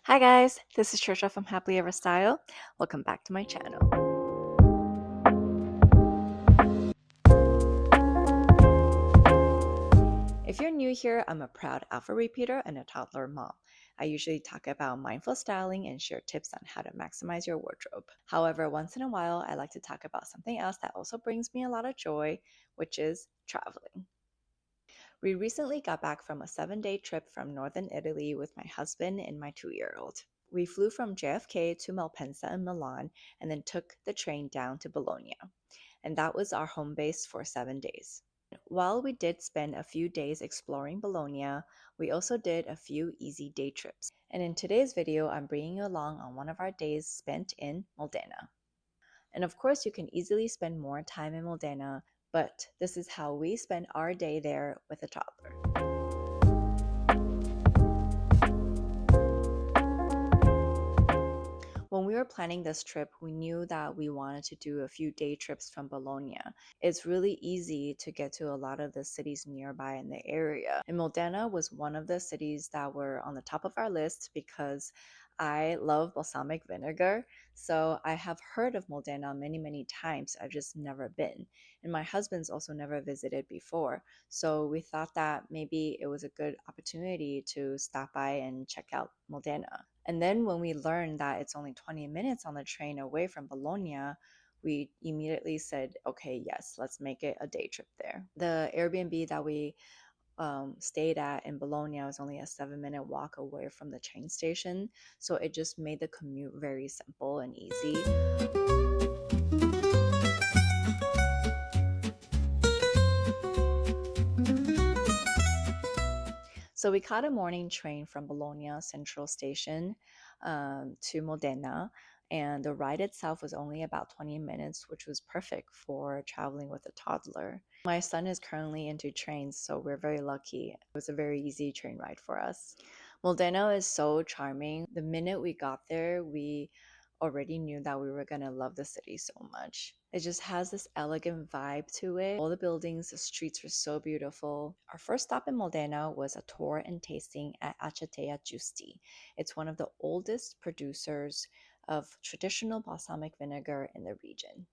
Hi guys, this is Trisha from Happily Ever Style. Welcome back to my channel. If you're new here, I'm a proud alpha repeater and a toddler mom. I usually talk about mindful styling and share tips on how to maximize your wardrobe. However, once in a while, I like to talk about something else that also brings me a lot of joy, which is traveling. We recently got back from a 7-day trip from northern Italy with my husband and my 2-year-old. We flew from JFK to Malpensa in Milan and then took the train down to Bologna. And that was our home base for 7 days. While we did spend a few days exploring Bologna, we also did a few easy day trips. And in today's video, I'm bringing you along on one of our days spent in Modena. And of course, you can easily spend more time in Modena, but this is how we spent our day there with a toddler. When we were planning this trip, we knew that we wanted to do a few day trips from Bologna. It's really easy to get to a lot of the cities nearby in the area. And Modena was one of the cities that were on the top of our list because I love balsamic vinegar. So I have heard of Modena many, many times. I've just never been. And my husband's also never visited before. So we thought that maybe it was a good opportunity to stop by and check out Modena. And then when we learned that it's only 20 minutes on the train away from Bologna, we immediately said, okay, yes, let's make it a day trip there. The Airbnb that we stayed at in Bologna was only a 7-minute walk away from the train station. So it just made the commute very simple and easy. So we caught a morning train from Bologna Central Station to Modena, and the ride itself was only about 20 minutes, which was perfect for traveling with a toddler. My son is currently into trains, so we're very lucky. It was a very easy train ride for us. Modena is so charming. The minute we got there, we already knew that we were going to love the city so much. It just has this elegant vibe to it. All the buildings, the streets were so beautiful. Our first stop in Modena was a tour and tasting at Acetaia Giusti. It's one of the oldest producers of traditional balsamic vinegar in the region.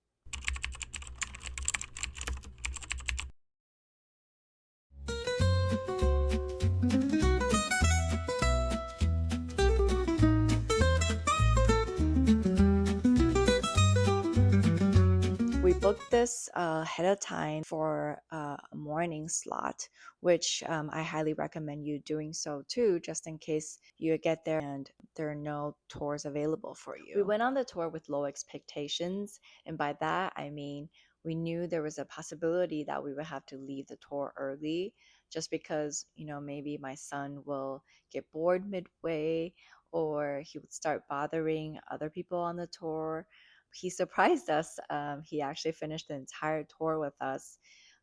We booked this ahead of time for a morning slot, which I highly recommend you doing so too, just in case you get there and there are no tours available for you. We went on the tour with low expectations, and by that I mean we knew there was a possibility that we would have to leave the tour early just because, maybe my son will get bored midway or he would start bothering other people on the tour. He surprised us. He actually finished the entire tour with us.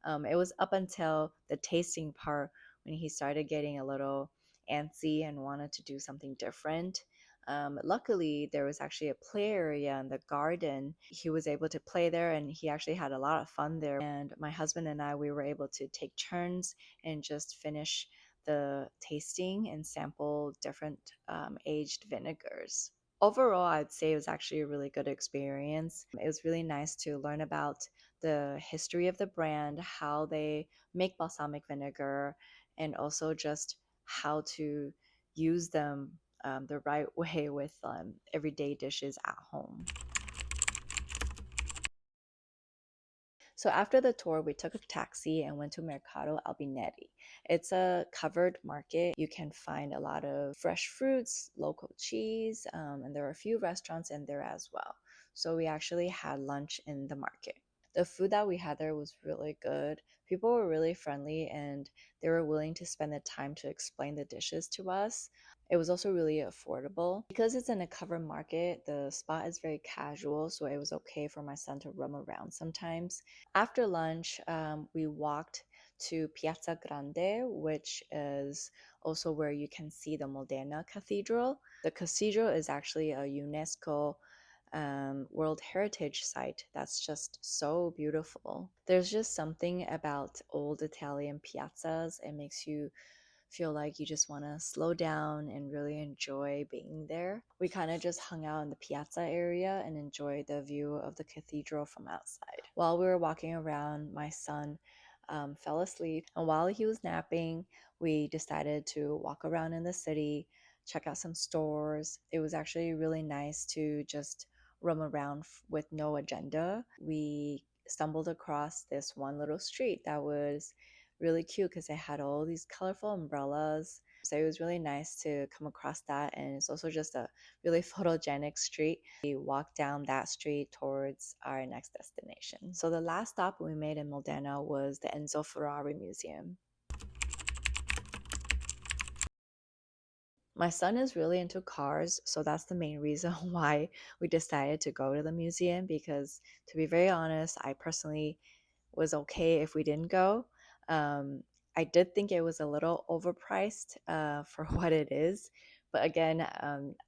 It was up until the tasting part when he started getting a little antsy and wanted to do something different. Luckily, there was actually a play area in the garden. He was able to play there and he actually had a lot of fun there. And my husband and I, we were able to take turns and just finish the tasting and sample different aged vinegars. Overall, I'd say it was actually a really good experience. It was really nice to learn about the history of the brand, how they make balsamic vinegar, and also just how to use them the right way with everyday dishes at home. So after the tour, we took a taxi and went to Mercato Albinelli. It's a covered market. You can find a lot of fresh fruits, local cheese, and there are a few restaurants in there as well. So we actually had lunch in the market. The food that we had there was really good. People were really friendly and they were willing to spend the time to explain the dishes to us. It was also really affordable. Because it's in a covered market, the spot is very casual, so it was okay for my son to roam around sometimes. After lunch, we walked to Piazza Grande, which is also where you can see the Modena Cathedral. The cathedral is actually a UNESCO World Heritage Site that's just so beautiful. There's just something about old Italian piazzas. It makes you feel like you just want to slow down and really enjoy being there. We kind of just hung out in the Piazza area and enjoyed the view of the cathedral from outside. While we were walking around, my son fell asleep, and while he was napping, we decided to walk around in the city, check out some stores. It was actually really nice to just roam around with no agenda. We stumbled across this one little street that was really cute because it had all these colorful umbrellas. So it was really nice to come across that. And it's also just a really photogenic street. We walked down that street towards our next destination. So the last stop we made in Modena was the Enzo Ferrari Museum. My son is really into cars, so that's the main reason why we decided to go to the museum because, to be very honest, I personally was okay if we didn't go. Um, I did think it was a little overpriced for what it is. But again,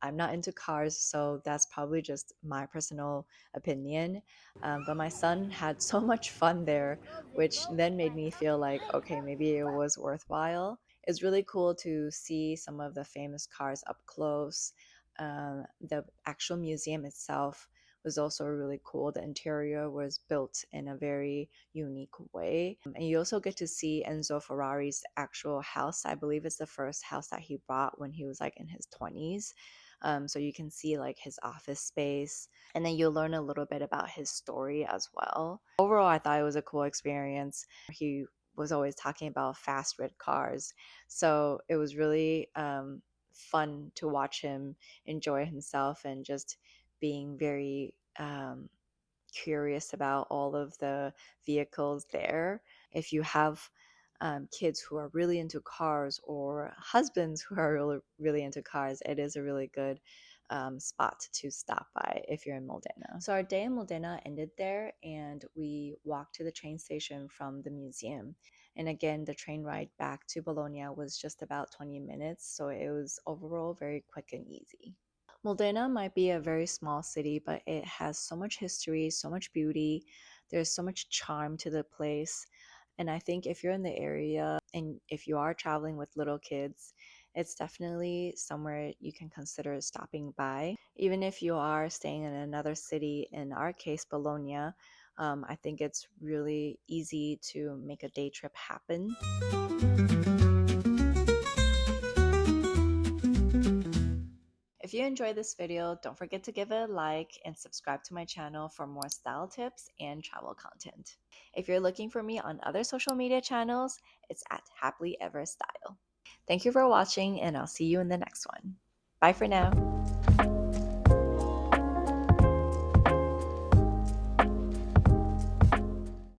I'm not into cars, so that's probably just my personal opinion. But my son had so much fun there, which then made me feel like, okay, maybe it was worthwhile. It's really cool to see some of the famous cars up close. The actual museum itself was also really cool. The interior was built in a very unique way. And you also get to see Enzo Ferrari's actual house. I believe it's the first house that he bought when he was like in his 20s. So you can see like his office space, and then you'll learn a little bit about his story as well. Overall, I thought it was a cool experience. He was always talking about fast red cars. So it was really fun to watch him enjoy himself and just being very curious about all of the vehicles there. If you have kids who are really into cars or husbands who are really, really into cars, it is a really good spot to stop by if you're in Modena. So our day in Modena ended there, and we walked to the train station from the museum. And again, the train ride back to Bologna was just about 20 minutes, so it was overall very quick and easy. Modena might be a very small city, but it has so much history, so much beauty. There's so much charm to the place. And I think if you're in the area and if you are traveling with little kids, it's definitely somewhere you can consider stopping by. Even if you are staying in another city, in our case, Bologna, I think it's really easy to make a day trip happen. If you enjoyed this video, don't forget to give it a like and subscribe to my channel for more style tips and travel content. If you're looking for me on other social media channels, it's at Happily Ever Style. Thank you for watching, and I'll see you in the next one. Bye for now.